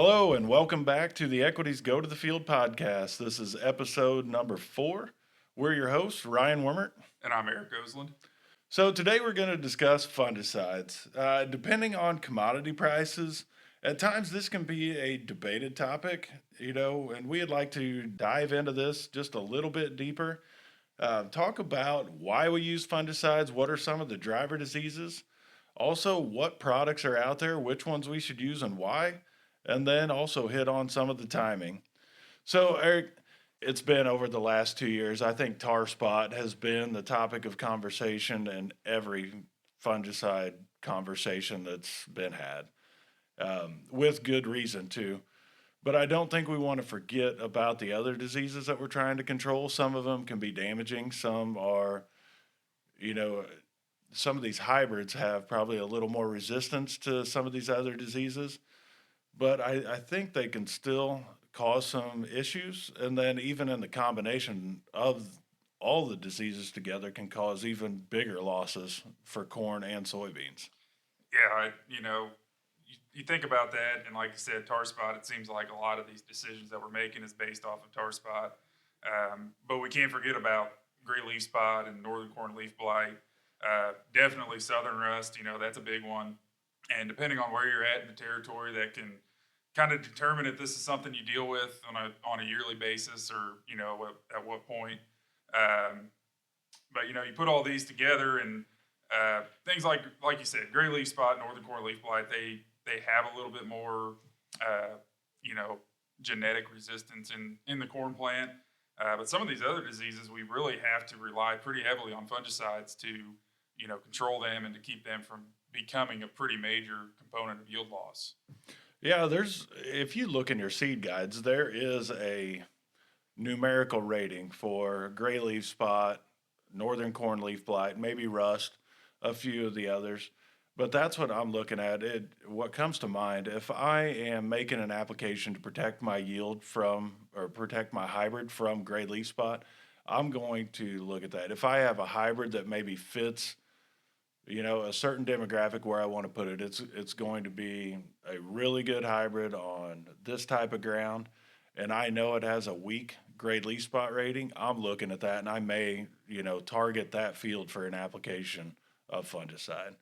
Hello, and welcome back to the Equities Go to the Field podcast. This is episode number 4. We're your hosts, Ryan Wormert. And I'm Eric Gosland. So, today we're going to discuss fungicides. Depending on commodity prices, at times this can be a debated topic, and we'd like to dive into this just a little bit deeper. Talk about why we use fungicides, what are some of the driver diseases, also what products are out there, which ones we should use, and why, and then also hit on some of the timing. So, Eric, it's been over the last 2 years. I think tar spot has been the topic of conversation in every fungicide conversation that's been had, with good reason too. But I don't think we want to forget about the other diseases that we're trying to control. Some of them can be damaging. Some are, you know, some of these hybrids have probably a little more resistance to some of these other diseases, but I think they can still cause some issues. And then even in the combination of all the diseases together can cause even bigger losses for corn and soybeans. Yeah, you think about that, and like you said, tar spot. It seems like a lot of these decisions that we're making is based off of tar spot. But we can't forget about gray leaf spot and northern corn leaf blight. Definitely southern rust. That's a big one. And depending on where you're at in the territory, that can kind of determine if this is something you deal with on a yearly basis, or at what point. Um, but you put all these together, and things like you said, gray leaf spot, northern corn leaf blight, they have a little bit more uh, you know genetic resistance in the corn plant. But some of these other diseases, we really have to rely pretty heavily on fungicides to control them and to keep them from becoming a pretty major component of yield loss. Yeah, if you look in your seed guides, there is a numerical rating for gray leaf spot, northern corn leaf blight, maybe rust, a few of the others. But that's what I'm looking at. What comes to mind, if I am making an application to protect my yield from or protect my hybrid from gray leaf spot, I'm going to look at that. If I have a hybrid that maybe fits, a certain demographic where I want to put it, it's going to be a really good hybrid on this type of ground, and I know it has a weak grade leaf spot rating. I'm looking at that, and I may, target that field for an application of fungicide.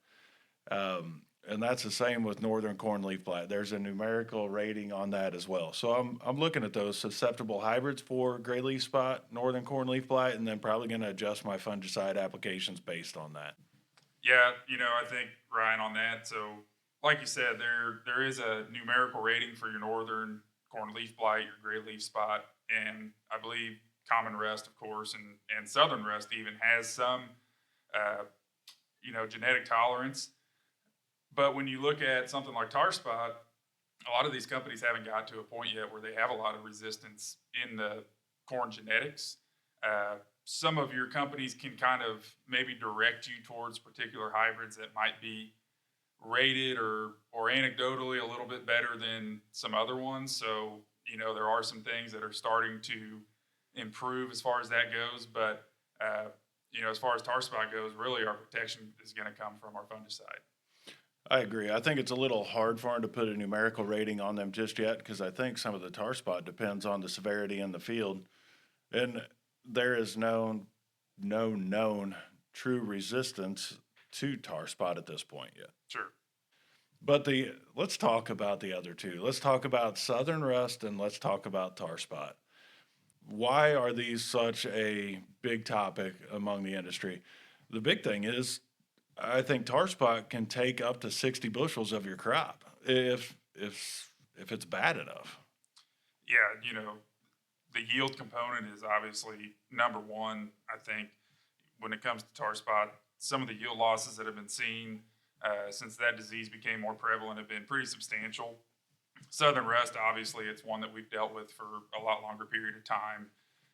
And that's the same with northern corn leaf blight. There's a numerical rating on that as well. So I'm looking at those susceptible hybrids for gray leaf spot, northern corn leaf blight, and then probably going to adjust my fungicide applications based on that. Yeah, I think Ryan on that. So, like you said, there is a numerical rating for your northern corn leaf blight, your gray leaf spot, and I believe common rust, of course, and southern rust even has some, uh, genetic tolerance. But when you look at something like tar spot, a lot of these companies haven't got to a point yet where they have a lot of resistance in the corn genetics. Uh, some of your companies can kind of maybe direct you towards particular hybrids that might be rated or anecdotally a little bit better than some other ones. So there are some things that are starting to improve as far as that goes. But as far as tar spot goes, really our protection is going to come from our fungicide. I agree. I think it's a little hard for them to put a numerical rating on them just yet because I think some of the tar spot depends on the severity in the field. And there is no known true resistance to tar spot at this point yet. Sure. But let's talk about the other two. Let's talk about southern rust and let's talk about tar spot. Why are these such a big topic among the industry? The big thing is I think tar spot can take up to 60 bushels of your crop if it's bad enough. Yeah, the yield component is obviously number one. I think when it comes to tar spot, some of the yield losses that have been seen since that disease became more prevalent have been pretty substantial. Southern rust, obviously, it's one that we've dealt with for a lot longer period of time.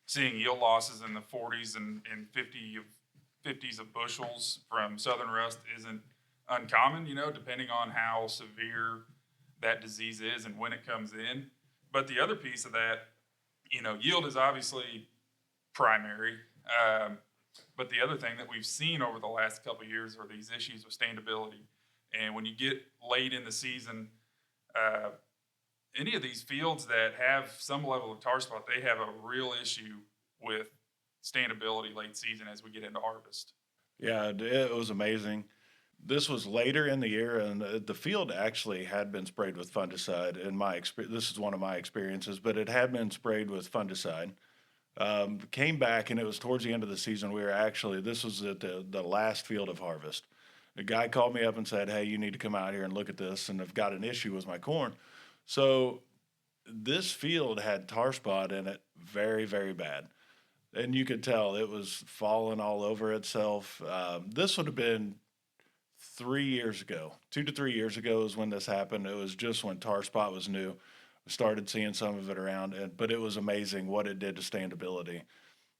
Seeing yield losses in the 40s and 50s of bushels from southern rust isn't uncommon, depending on how severe that disease is and when it comes in. But the other piece of that, yield is obviously primary. But the other thing that we've seen over the last couple of years are these issues with standability. And when you get late in the season, uh, any of these fields that have some level of tar spot, they have a real issue with standability late season as we get into harvest. Yeah, it was amazing. This was later in the year, and the field actually had been sprayed with fungicide. In my experience, this is one of my experiences, but it had been sprayed with fungicide. Came back, and it was towards the end of the season. We were actually, this was at the last field of harvest. The guy called me up and said, "Hey, you need to come out here and look at this, and I've got an issue with my corn." So this field had tar spot in it, very, very bad. And you could tell it was falling all over itself. This would have been 3 years ago, 2 to 3 years ago is when this happened. It was just when tar spot was new. We started seeing some of it around, but it was amazing what it did to standability.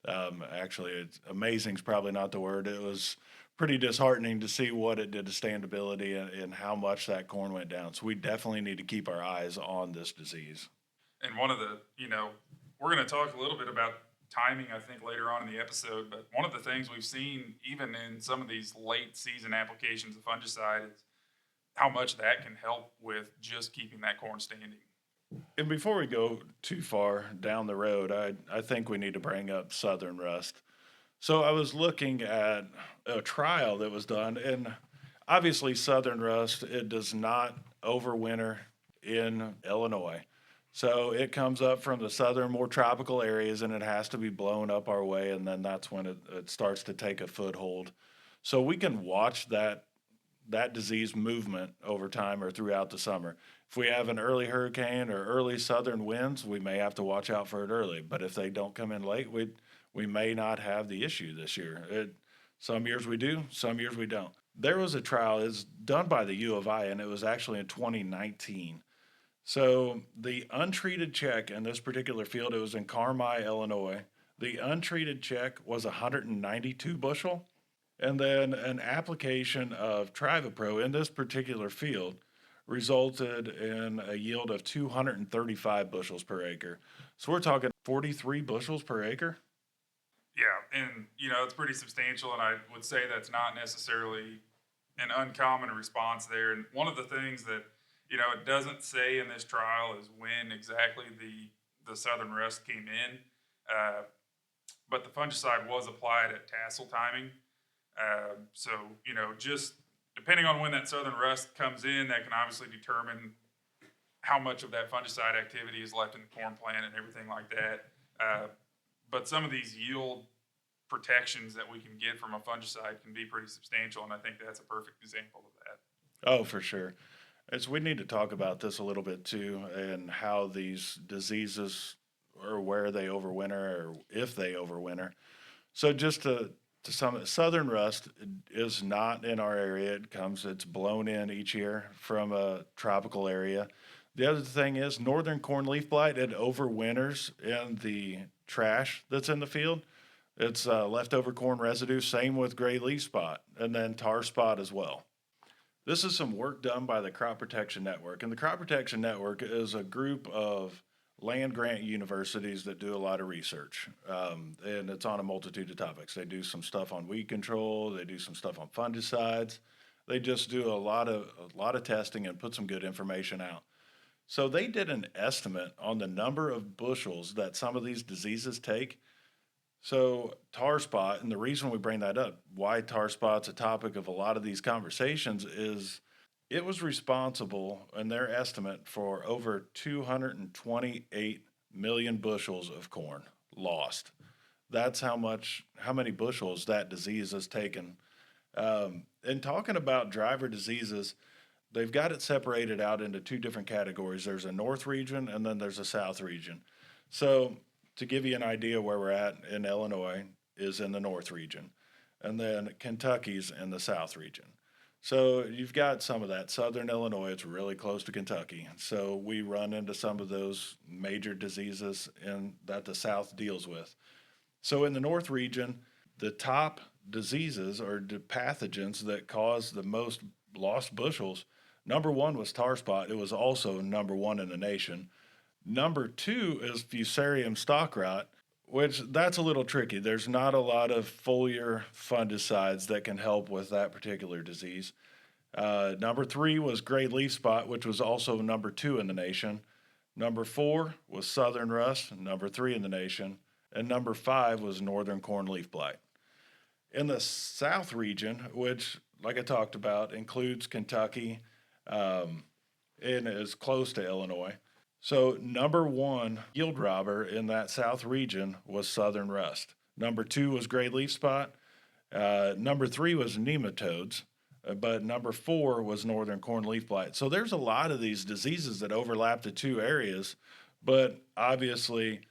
Actually, it's amazing is probably not the word. It was pretty disheartening to see what it did to standability and how much that corn went down. So we definitely need to keep our eyes on this disease. And one of the, we're going to talk a little bit about timing, I think, later on in the episode. But one of the things we've seen, even in some of these late season applications of fungicide, is how much that can help with just keeping that corn standing. And before we go too far down the road, I think we need to bring up Southern Rust. So I was looking at a trial that was done, and obviously Southern Rust, it does not overwinter in Illinois. So it comes up from the southern, more tropical areas, and it has to be blown up our way, and then that's when it starts to take a foothold. So we can watch that disease movement over time or throughout the summer. If we have an early hurricane or early southern winds, we may have to watch out for it early. But if they don't come in late, we may not have the issue this year. Some years we do, some years we don't. There was a trial, it's done by the U of I, and it was actually in 2019. So the untreated check in this particular field, it was in Carmi, Illinois. The untreated check was 192 bushel. And then an application of Trivapro in this particular field resulted in a yield of 235 bushels per acre. So we're talking 43 bushels per acre. Yeah, and it's pretty substantial, and I would say that's not necessarily an uncommon response there. And one of the things that it doesn't say in this trial is when exactly the southern rust came in, uh, but the fungicide was applied at tassel timing. So just depending on when that southern rust comes in, that can obviously determine how much of that fungicide activity is left in the corn plant and everything like that. But some of these yield protections that we can get from a fungicide can be pretty substantial, and I think that's a perfect example of that. Oh, for sure. As we need to talk about this a little bit too, and how these diseases or where they overwinter or if they overwinter. So just to some southern rust is not in our area. It's blown in each year from a tropical area. The other thing is northern corn leaf blight. It overwinters in the trash that's in the field. It's leftover corn residue. Same with gray leaf spot, and then tar spot as well. This is some work done by the Crop Protection Network. And the Crop Protection Network is a group of land grant universities that do a lot of research. And it's on a multitude of topics. They do some stuff on weed control, they do some stuff on fungicides. They just do a lot of testing and put some good information out. So they did an estimate on the number of bushels that some of these diseases take. So tar spot, and the reason we bring that up, why tar spot's a topic of a lot of these conversations is it was responsible in their estimate for over 228 million bushels of corn lost. That's how many bushels that disease has taken. And talking about driver diseases, they've got it separated out into two different categories. There's a north region and then there's a south region. So to give you an idea where we're at in Illinois is in the north region, and then Kentucky's in the south region. So you've got some of that. Southern Illinois, it's really close to Kentucky. So we run into some of those major diseases that the South deals with. So in the North region, the top diseases or the pathogens that cause the most lost bushels, number one was tar spot. It was also number one in the nation. Number two is Fusarium stock rot, which that's a little tricky. There's not a lot of foliar fungicides that can help with that particular disease. Number three was gray leaf spot, which was also number two in the nation. Number 4 was southern rust, number 3 in the nation, and number 5 was northern cornleaf blight. In the South region, which, like I talked about, includes Kentucky um, and is close to Illinois. So, number 1 yield robber in that South region was southern rust. Number 2 was gray leaf spot. Number 3 was nematodes. But number 4 was northern cornleaf blight. So there's a lot of these diseases that overlap the two areas, but obviously,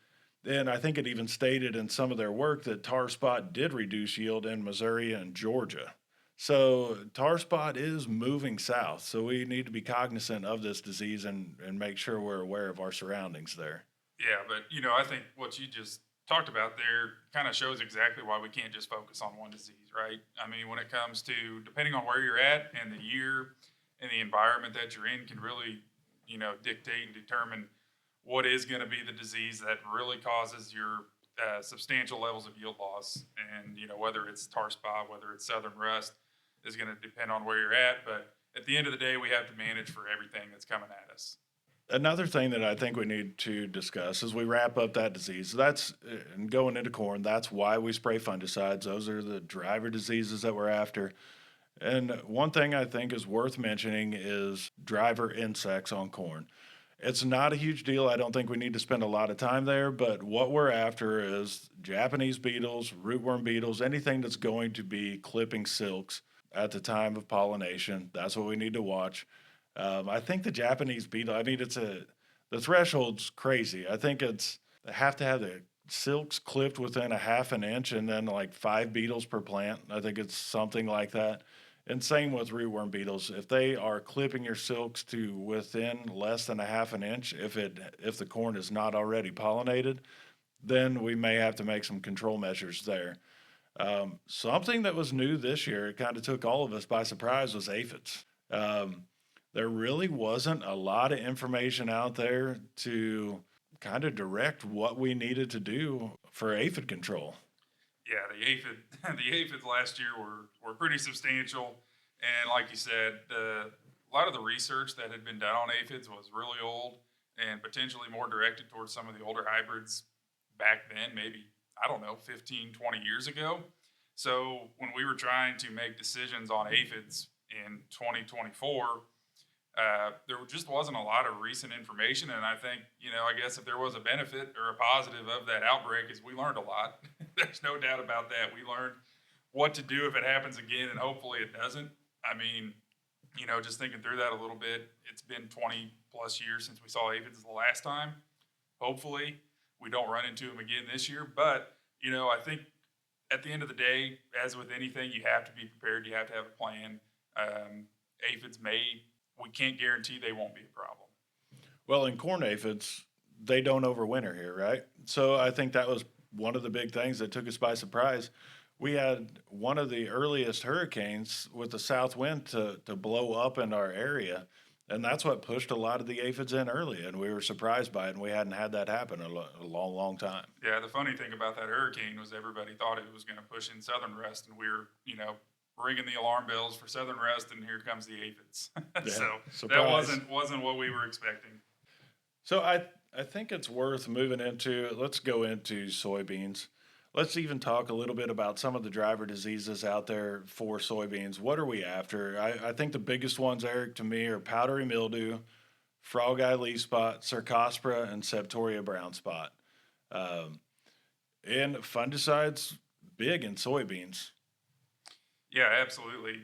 and I think it even stated in some of their work that tar spot did reduce yield in Missouri and Georgia. So tar spot is moving south. So we need to be cognizant of this disease and make sure we're aware of our surroundings there. Yeah, but I think what you just talked about there kind of shows exactly why we can't just focus on one disease, right? I mean, when it comes to depending on where you're at and the year and the environment that you're in can really, dictate and determine what is going to be the disease that really causes your substantial levels of yield loss. And, whether it's tar spot, whether it's southern rust, is going to depend on where you're at. But at the end of the day, we have to manage for everything that's coming at us. Another thing that I think we need to discuss as we wrap up that disease, that's and going into corn, that's why we spray fungicides. Those are the driver diseases that we're after. And one thing I think is worth mentioning is driver insects on corn. It's not a huge deal. I don't think we need to spend a lot of time there, but what we're after is Japanese beetles, rootworm beetles, anything that's going to be clipping silks at the time of pollination. That's what we need to watch. I think the Japanese beetle, I mean, the threshold's crazy. I think it's, they have to have the silks clipped within a half an inch and then like 5 beetles per plant. I think it's something like that. And same with rootworm beetles. If they are clipping your silks to within less than a half an inch, if the corn is not already pollinated, then we may have to make some control measures there. Something that was new this year, it kind of took all of us by surprise, was aphids. There really wasn't a lot of information out there to kind of direct what we needed to do for aphid control. Yeah, the aphid the aphids last year were pretty substantial, and like you said, a lot of the research that had been done on aphids was really old and potentially more directed towards some of the older hybrids back then, maybe I don't know, 15, 20 years ago. So when we were trying to make decisions on aphids in 2024, there just wasn't a lot of recent information, and I think I guess if there was a benefit or a positive of that outbreak, is we learned a lot. There's no doubt about that. We learned what to do if it happens again, and hopefully it doesn't. I mean, just thinking through that a little bit, it's been 20 plus years since we saw aphids the last time. Hopefully, we don't run into them again this year. But I think at the end of the day, as with anything, you have to be prepared. You have to have a plan. Aphids we can't guarantee they won't be a problem. Well, in corn aphids, they don't overwinter here, right? So I think that was one of the big things that took us by surprise. We had one of the earliest hurricanes with the south wind to blow up in our area. And that's what pushed a lot of the aphids in early. And we were surprised by it. And we hadn't had that happen a long, long time. Yeah, the funny thing about that hurricane was everybody thought it was going to push in southern rust, and we were, ringing the alarm bells for southern rust, and here comes the aphids. So that wasn't what we were expecting. So I think it's worth moving into, let's go into soybeans. Let's even talk a little bit about some of the driver diseases out there for soybeans. What are we after? I think the biggest ones, Eric, to me are powdery mildew, frog eye leaf spot, cercospora, and septoria brown spot. Um, and fungicides, big in soybeans. Yeah, absolutely.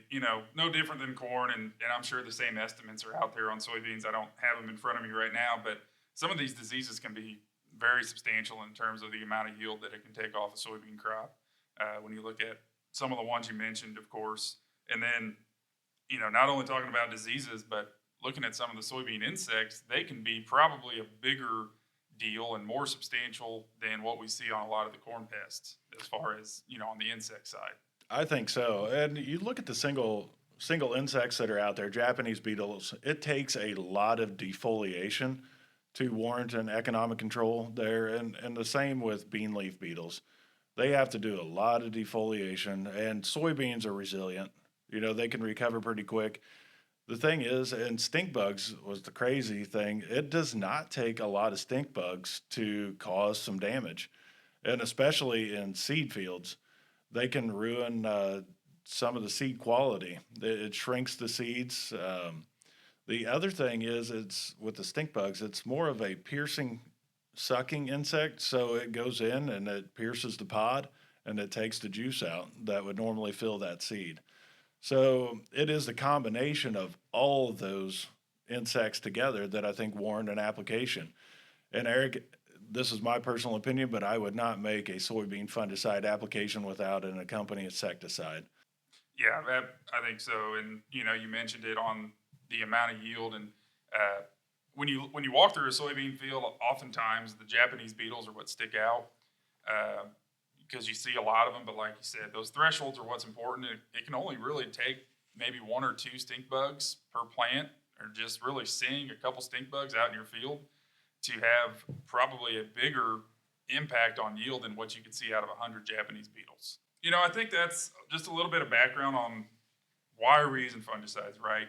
No different than corn, and I'm sure the same estimates are out there on soybeans. I don't have them in front of me right now, but some of these diseases can be very substantial in terms of the amount of yield that it can take off a soybean crop. When you look at some of the ones you mentioned, of course, and then, not only talking about diseases, but looking at some of the soybean insects, they can be probably a bigger deal and more substantial than what we see on a lot of the corn pests as far as, on the insect side. I think so. And you look at the single insects that are out there, Japanese beetles, it takes a lot of defoliation to warrant an economic control there. And the same with bean leaf beetles. They have to do a lot of defoliation, and soybeans are resilient. They can recover pretty quick. The thing is, and stink bugs was the crazy thing, it does not take a lot of stink bugs to cause some damage. And especially in seed fields, they can ruin some of the seed quality. It shrinks the seeds. The other thing is, it's with the stink bugs, it's more of a piercing, sucking insect. So it goes in and it pierces the pod and it takes the juice out that would normally fill that seed. So it is the combination of all of those insects together that I think warrant an application. And Eric, this is my personal opinion, but I would not make a soybean fungicide application without an accompanying insecticide. Yeah, I think so. And you mentioned it on the amount of yield, and uh, when you walk through a soybean field, oftentimes the Japanese beetles are what stick out uh, because you see a lot of them. But like you said, those thresholds are what's important. It can only really take maybe one or two stink bugs per plant, or just really seeing a couple stink bugs out in your field to have probably a bigger impact on yield than what you could see out of 100 Japanese beetles. I think that's just a little bit of background on why are we using fungicides, right?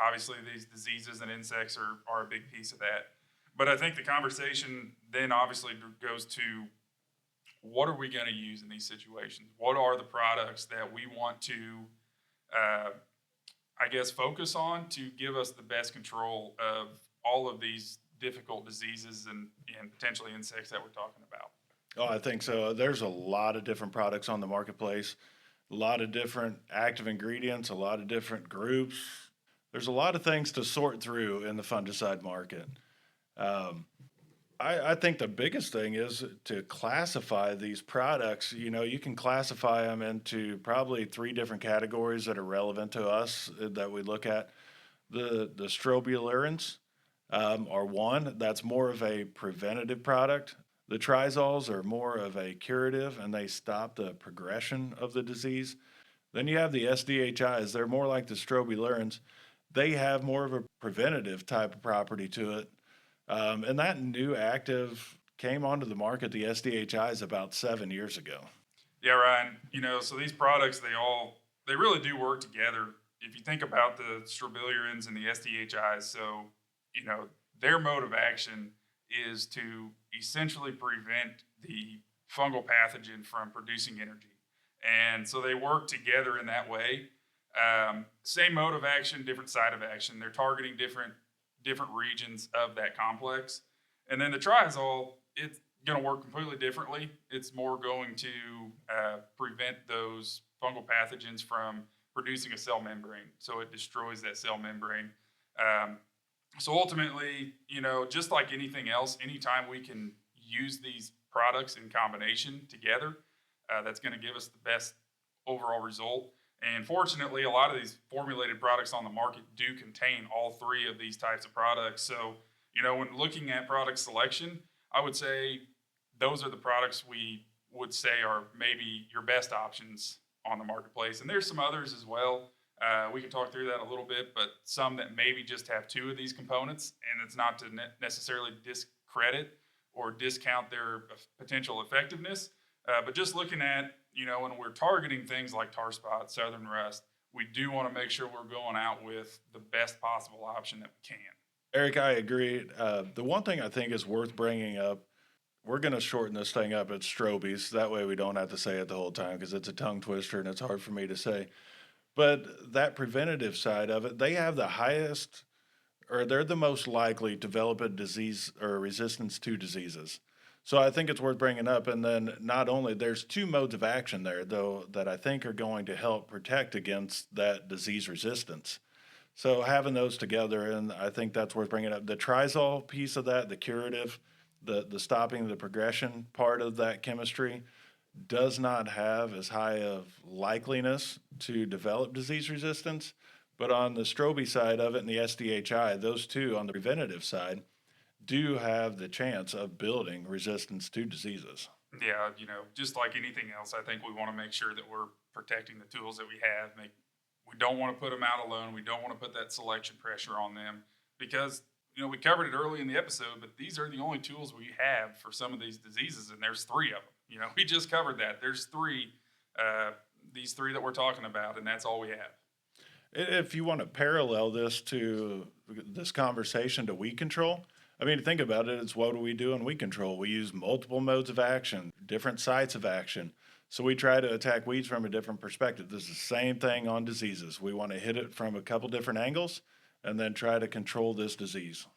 Obviously, these diseases and insects are a big piece of that. But I think the conversation then obviously goes to what are we going to use in these situations? What are the products that we want to, uh, I guess, focus on to give us the best control of all of these difficult diseases and potentially insects that we're talking about? Oh, I think so. There's a lot of different products on the marketplace, a lot of different active ingredients, a lot of different groups. There's a lot of things to sort through in the fungicide market. Um, I think the biggest thing is to classify these products. You can classify them into probably three different categories that are relevant to us that we look at. The strobilurins are one that's more of a preventative product. The trizoles are more of a curative and they stop the progression of the disease. Then you have the SDHIs, they're more like the strobilurins. They have more of a preventative type of property to it. And that new active came onto the market, the SDHIs, about 7 years ago. Yeah, Ryan. So these products, they really do work together. If you think about the strobilurins and the SDHIs, so you know their mode of action is to essentially prevent the fungal pathogen from producing energy, and so they work together in that way. Same mode of action, different side of action. They're targeting different regions of that complex, and then the triazole, it's going to work completely differently. It's more going to prevent those fungal pathogens from producing a cell membrane. So it destroys that cell membrane. Um, so ultimately, just like anything else, anytime we can use these products in combination together, that's going to give us the best overall result. And fortunately, a lot of these formulated products on the market do contain all three of these types of products. So, when looking at product selection, I would say those are the products we would say are maybe your best options on the marketplace. And there's some others as well. We can talk through that a little bit, but some that maybe just have two of these components, and it's not to necessarily discredit or discount their potential effectiveness. But just looking at, when we're targeting things like tar spot, southern rust, we do want to make sure we're going out with the best possible option that we can. Eric, I agree. The one thing I think is worth bringing up, we're going to shorten this thing up. It's Strobies. That way we don't have to say it the whole time because it's a tongue twister and it's hard for me to say. But that preventative side of it, they have the highest, or they're the most likely to develop a disease or resistance to diseases. So I think it's worth bringing up. And then not only, there's two modes of action there, though, that I think are going to help protect against that disease resistance. So having those together, and I think that's worth bringing up. The trizol piece of that, the curative, the stopping the progression part of that chemistry, does not have as high of likeliness to develop disease resistance. But on the strobe side of it and the SDHI, those two on the preventative side do have the chance of building resistance to diseases. Yeah, just like anything else, I think we want to make sure that we're protecting the tools that we have. We don't want to put them out alone. We don't want to put that selection pressure on them because we covered it early in the episode, but these are the only tools we have for some of these diseases, and there's three of them. We just covered that. There's three, these three that we're talking about, and that's all we have. If you want to parallel this conversation to weed control, I mean, think about it. It's what do we do in weed control? We use multiple modes of action, different sites of action. So we try to attack weeds from a different perspective. This is the same thing on diseases. We want to hit it from a couple different angles and then try to control this disease.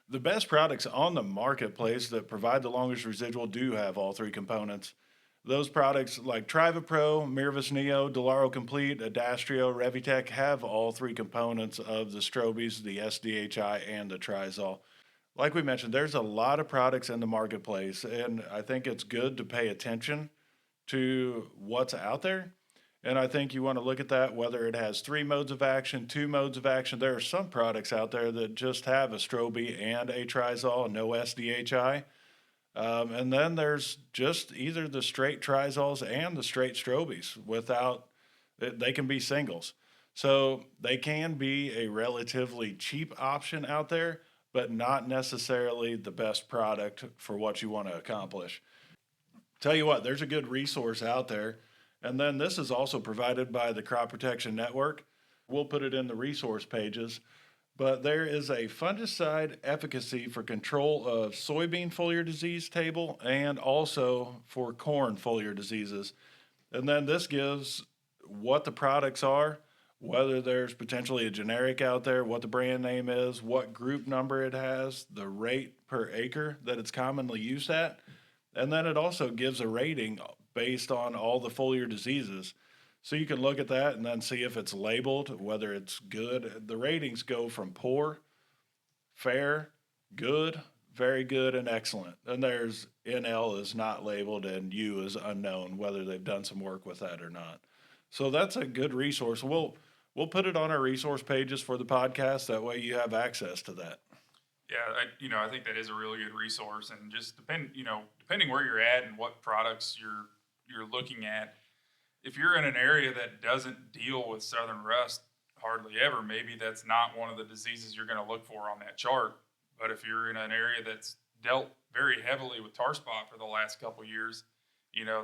The best products on the marketplace that provide the longest residual do have all three components. Those products like Trivapro, Mirvis Neo, Delaro Complete, Adastrio, Revitec have all three components of the strobies, the SDHI, and the Trizol. Like we mentioned, there's a lot of products in the marketplace, and I think it's good to pay attention to what's out there. And I think you want to look at that whether it has three modes of action, two modes of action. There are some products out there that just have a Strobe and a Trizol, no SDHI. And then there's just either the straight Trizols and the straight Strobies without, they can be singles. So they can be a relatively cheap option out there, but not necessarily the best product for what you want to accomplish. Tell you what, there's a good resource out there. And then this is also provided by the Crop Protection Network. We'll put it in the resource pages. But there is a fungicide efficacy for control of soybean foliar disease table and also for corn foliar diseases. And then this gives what the products are, whether there's potentially a generic out there, what the brand name is, what group number it has, the rate per acre that it's commonly used at. And then it also gives a rating based on all the foliar diseases. So you can look at that and then see if it's labeled, whether it's good. The ratings go from poor, fair, good, very good, and excellent. And there's NL is not labeled and U is unknown, whether they've done some work with that or not. So that's a good resource. We'll put it on our resource pages for the podcast. That way you have access to that. Yeah, I think that is a really good resource, and just depending where you're at and what products you're looking at. If you're in an area that doesn't deal with southern rust hardly ever, maybe that's not one of the diseases you're going to look for on that chart. But if you're in an area that's dealt very heavily with tar spot for the last couple of years,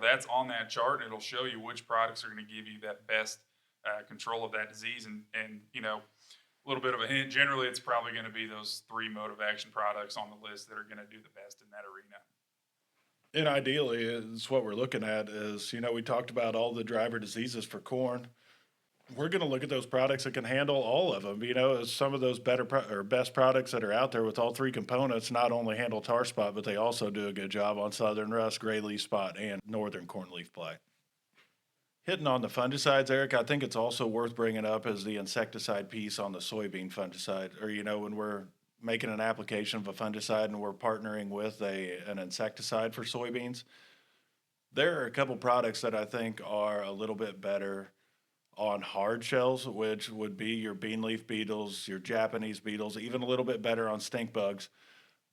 that's on that chart, and it'll show you which products are going to give you that best control of that disease. And a little bit of a hint, generally it's probably going to be those three mode of action products on the list that are going to do the best in that arena. And ideally, it's what we're looking at is, we talked about all the driver diseases for corn. We're going to look at those products that can handle all of them. As some of those or best products that are out there with all three components not only handle tar spot, but they also do a good job on southern rust, gray leaf spot, and northern cornleaf blight. Hitting on the fungicides, Eric, I think it's also worth bringing up as the insecticide piece on the soybean fungicide, or, when we're making an application of a fungicide and we're partnering with an insecticide for soybeans, there are a couple products that I think are a little bit better on hard shells, which would be your bean leaf beetles, your Japanese beetles, even a little bit better on stink bugs.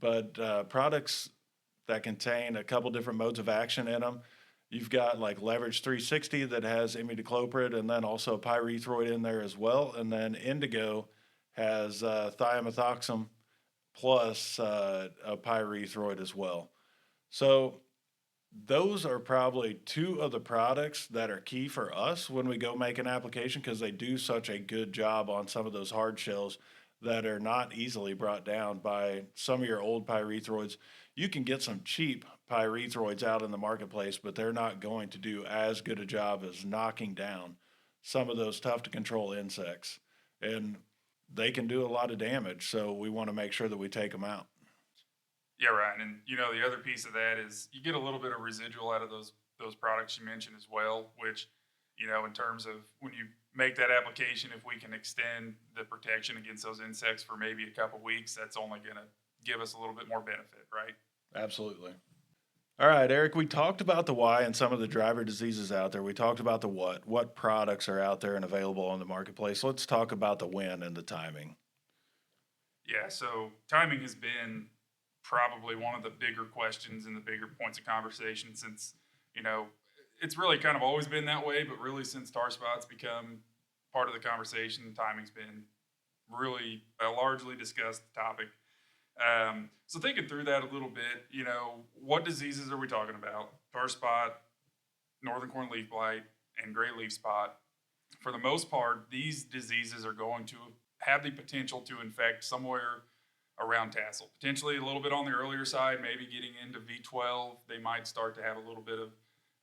But products that contain a couple different modes of action in them. You've got like Leverage 360 that has imidacloprid and then also pyrethroid in there as well. And then Indigo has thiamethoxam plus a pyrethroid as well. So those are probably two of the products that are key for us when we go make an application because they do such a good job on some of those hard shells that are not easily brought down by some of your old pyrethroids. You can get some cheap pyrethroids out in the marketplace, but they're not going to do as good a job as knocking down some of those tough to control insects. And they can do a lot of damage, so we want to make sure that we take them out. Yeah, Ryan. And the other piece of that is you get a little bit of residual out of those products you mentioned as well, which, in terms of when you make that application, if we can extend the protection against those insects for maybe a couple weeks, that's only going to give us a little bit more benefit, right? Absolutely. All right, Eric, we talked about the why and some of the driver diseases out there. We talked about the what products are out there and available on the marketplace. Let's talk about the when and the timing. Yeah, so timing has been probably one of the bigger questions and the bigger points of conversation since, it's really kind of always been that way, but really since tar spot's become part of the conversation, timing's been really a largely discussed topic. So thinking through that a little bit, what diseases are we talking about? Tar spot, northern cornleaf blight, and gray leaf spot. For the most part, these diseases are going to have the potential to infect somewhere around tassel. Potentially a little bit on the earlier side, maybe getting into V12, they might start to have a little bit of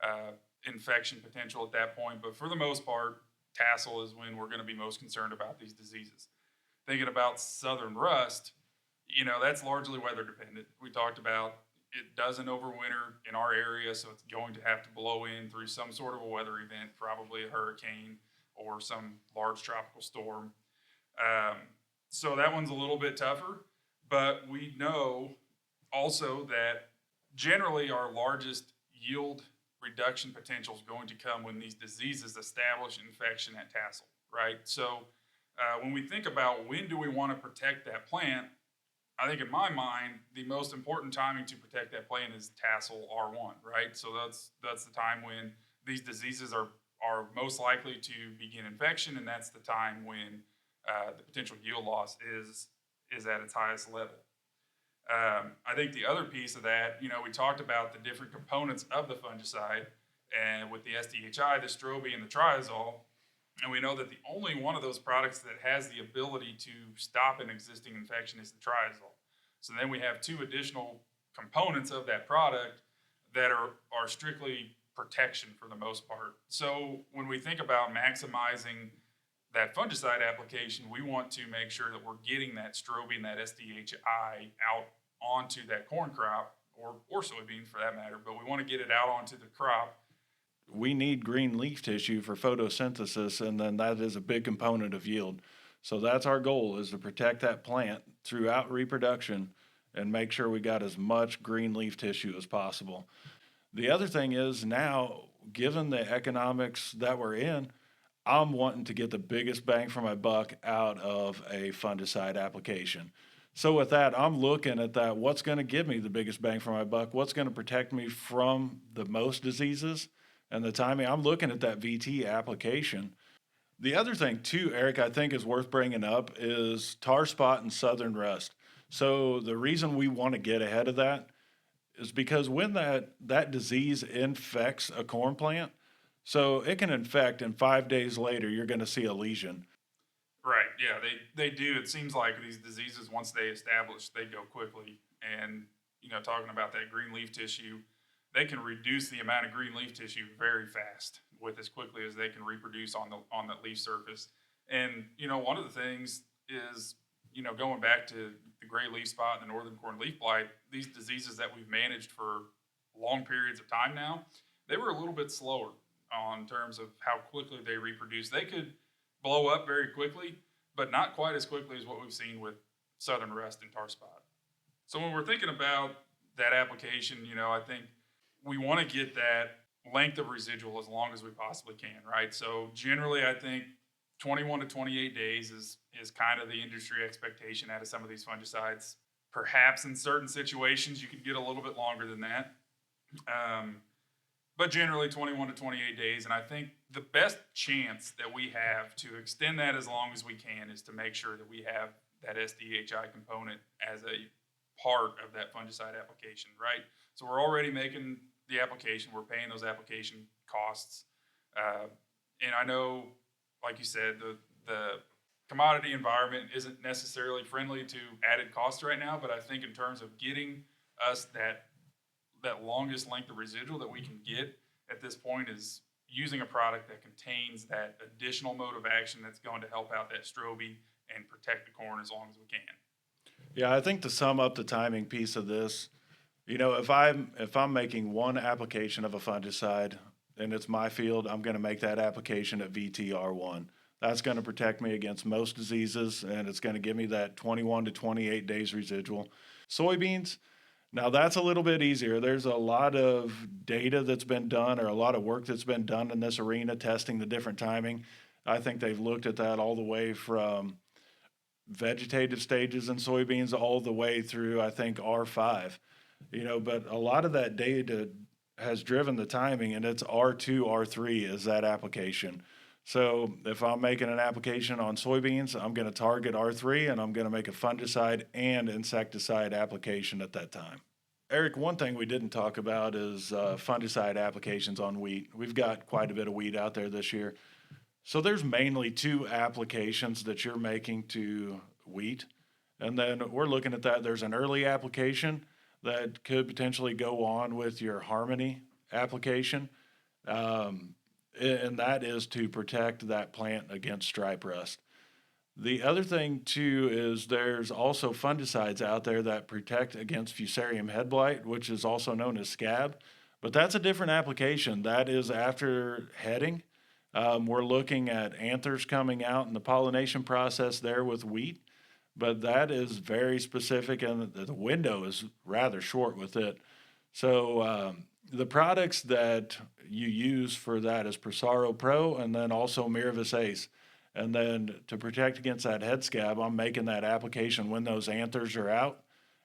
uh, infection potential at that point. But for the most part, tassel is when we're going to be most concerned about these diseases. Thinking about southern rust, that's largely weather dependent. We talked about it doesn't overwinter in our area, so it's going to have to blow in through some sort of a weather event, probably a hurricane or some large tropical storm. Um, so that one's a little bit tougher, but we know also that generally our largest yield reduction potential is going to come when these diseases establish infection at tassel, right? So when we think about when do we want to protect that plant, I think in my mind the most important timing to protect that plant is tassel R1, right? So that's the time when these diseases are most likely to begin infection, and that's the time when the potential yield loss is at its highest level. I think the other piece of that, we talked about the different components of the fungicide, and with the SDHI, the strobe, and the triazole, and we know that the only one of those products that has the ability to stop an existing infection is the triazole. So then we have two additional components of that product that are strictly protection for the most part. So when we think about maximizing that fungicide application, we want to make sure that we're getting that strobe and that SDHI out onto that corn crop or soybeans for that matter, but we want to get it out onto the crop. We need green leaf tissue for photosynthesis, and then that is a big component of yield. So that's our goal, is to protect that plant throughout reproduction and make sure we got as much green leaf tissue as possible. The other thing is now, given the economics that we're in, I'm wanting to get the biggest bang for my buck out of a fungicide application. So with that, I'm looking at that. What's going to give me the biggest bang for my buck? What's going to protect me from the most diseases and the timing? I'm looking at that VT application. The other thing too, Eric, I think is worth bringing up is tar spot and southern rust. So the reason we want to get ahead of that is because when that disease infects a corn plant, so it can infect, and 5 days later you're going to see a lesion. Right. Yeah, they do. It seems like these diseases, once they establish, they go quickly. And talking about that green leaf tissue, they can reduce the amount of green leaf tissue very fast with as quickly as they can reproduce on the leaf surface. And one of the things is going back to the gray leaf spot and the northern corn leaf blight, these diseases that we've managed for long periods of time now, they were a little bit slower on terms of how quickly they reproduce. They could blow up very quickly, but not quite as quickly as what we've seen with southern rust and tar spot. So when we're thinking about that application, I think we want to get that length of residual as long as we possibly can, right? So generally, I think 21 to 28 days is kind of the industry expectation out of some of these fungicides. Perhaps in certain situations, you could get a little bit longer than that. But generally 21 to 28 days. And I think the best chance that we have to extend that as long as we can is to make sure that we have that SDHI component as a part of that fungicide application, right? So we're already making the application, we're paying those application costs. And I know, like you said, the commodity environment isn't necessarily friendly to added costs right now, but I think in terms of getting us that longest length of residual that we can get at this point is using a product that contains that additional mode of action that's going to help out that strobe and protect the corn as long as we can. Yeah, I think to sum up the timing piece of this, if I'm making one application of a fungicide and it's my field, I'm going to make that application at VTR1. That's going to protect me against most diseases, and it's going to give me that 21 to 28 days residual. Soybeans, now that's a little bit easier. There's a lot of data that's been done, or a lot of work that's been done in this arena testing the different timing. I think they've looked at that all the way from vegetative stages in soybeans all the way through, I think, R5. But a lot of that data has driven the timing, and it's R2, R3 is that application. So if I'm making an application on soybeans, I'm going to target R3, and I'm going to make a fungicide and insecticide application at that time. Eric, one thing we didn't talk about is fungicide applications on wheat. We've got quite a bit of wheat out there this year. So there's mainly two applications that you're making to wheat. And then we're looking at that. There's an early application that could potentially go on with your Harmony application. Um, and that is to protect that plant against stripe rust. The other thing too is there's also fungicides out there that protect against fusarium head blight, which is also known as scab, but that's a different application. That is after heading. We're looking at anthers coming out in the pollination process there with wheat, but that is very specific and the window is rather short with it. So the products that you use for that is Prosaro Pro and then also Miravis Ace. And then to protect against that head scab, I'm making that application when those anthers are out.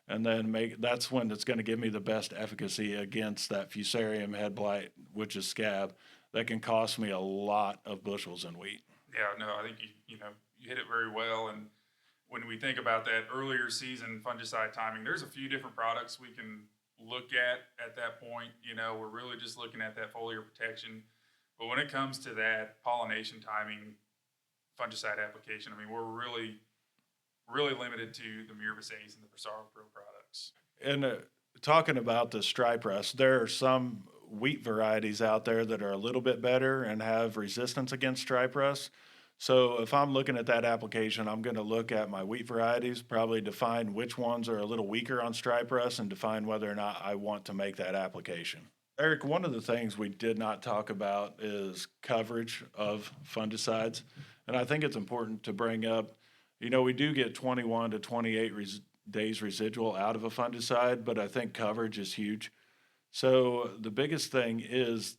And then that's when it's going to give me the best efficacy against that fusarium head blight, which is scab, that can cost me a lot of bushels in wheat. Yeah, no, I think you hit it very well. And when we think about that earlier season fungicide timing, there's a few different products we can look at that point. We're really just looking at that foliar protection. But when it comes to that pollination timing fungicide application, I mean, we're really limited to the Miravis Ace and the Prosaro Pro products. And talking about the stripe rust, there are some wheat varieties out there that are a little bit better and have resistance against stripe rust. So if I'm looking at that application, I'm going to look at my wheat varieties, probably define which ones are a little weaker on stripe rust and define whether or not I want to make that application. Eric, one of the things we did not talk about is coverage of fungicides. And I think it's important to bring up, we do get 21 to 28 days residual out of a fungicide, but I think coverage is huge. So the biggest thing is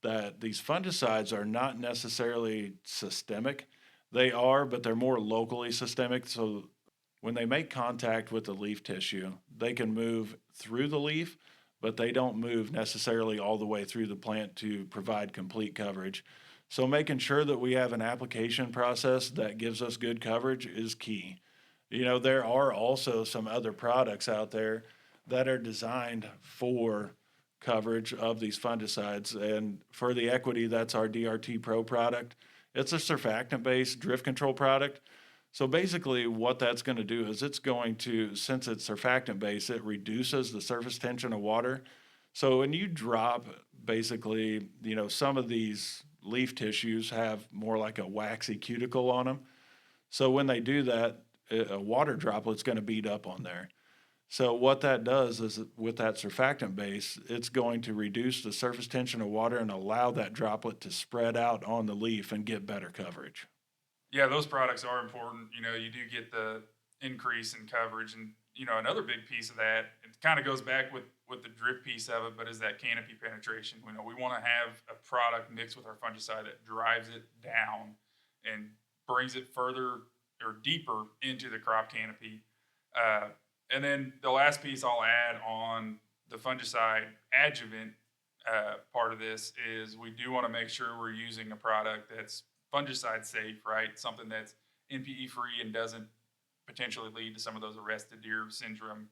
that these fungicides are not necessarily systemic. They are, but they're more locally systemic. So when they make contact with the leaf tissue, they can move through the leaf, but they don't move necessarily all the way through the plant to provide complete coverage. So making sure that we have an application process that gives us good coverage is key. There are also some other products out there that are designed for coverage of these fungicides. And for the equity, that's our DRT Pro product. It's a surfactant-based drift control product. So basically what that's going to do is it's going to, since it's surfactant-based, it reduces the surface tension of water. So when you drop, basically, some of these leaf tissues have more like a waxy cuticle on them. So when they do that, a water droplet's going to beat up on there. So what that does is with that surfactant base, it's going to reduce the surface tension of water and allow that droplet to spread out on the leaf and get better coverage. Yeah, those products are important. You do get the increase in coverage, and another big piece of that. It kind of goes back with the drip piece of it, but is that canopy penetration. We want to have a product mixed with our fungicide that drives it down and brings it further or deeper into the crop canopy. And then the last piece I'll add on the fungicide adjuvant part of this is we do want to make sure we're using a product that's fungicide safe, right? Something that's NPE free and doesn't potentially lead to some of those arrested deer syndrome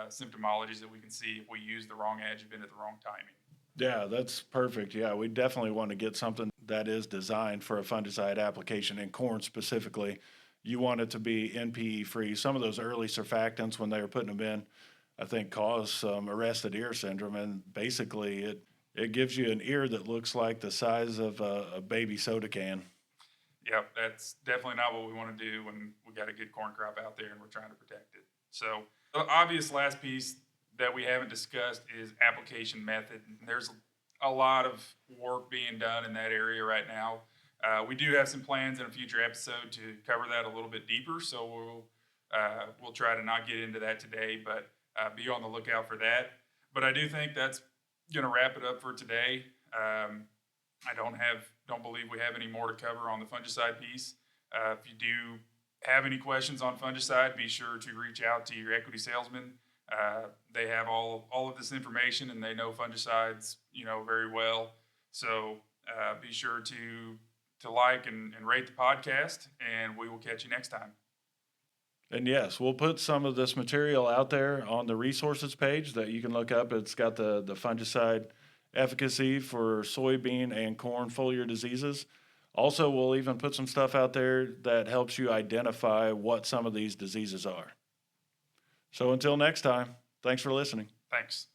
symptomologies that we can see if we use the wrong adjuvant at the wrong timing. Yeah, that's perfect. Yeah, we definitely want to get something that is designed for a fungicide application in corn specifically. You want it to be NPE free. Some of those early surfactants, when they were putting them in, I think caused some arrested ear syndrome. And basically, it gives you an ear that looks like the size of a baby soda can. Yep, that's definitely not what we want to do when we got a good corn crop out there and we're trying to protect it. So the obvious last piece that we haven't discussed is application method. There's a lot of work being done in that area right now. We do have some plans in a future episode to cover that a little bit deeper, so we'll try to not get into that today, but be on the lookout for that. But I do think that's going to wrap it up for today. I don't believe we have any more to cover on the fungicide piece. If you do have any questions on fungicide, be sure to reach out to your equity salesman. They have all of this information and they know fungicides, very well. So be sure to like and rate the podcast, and we will catch you next time. And yes, we'll put some of this material out there on the resources page that you can look up. It's got the fungicide efficacy for soybean and corn foliar diseases. Also, we'll even put some stuff out there that helps you identify what some of these diseases are. So until next time, thanks for listening. Thanks.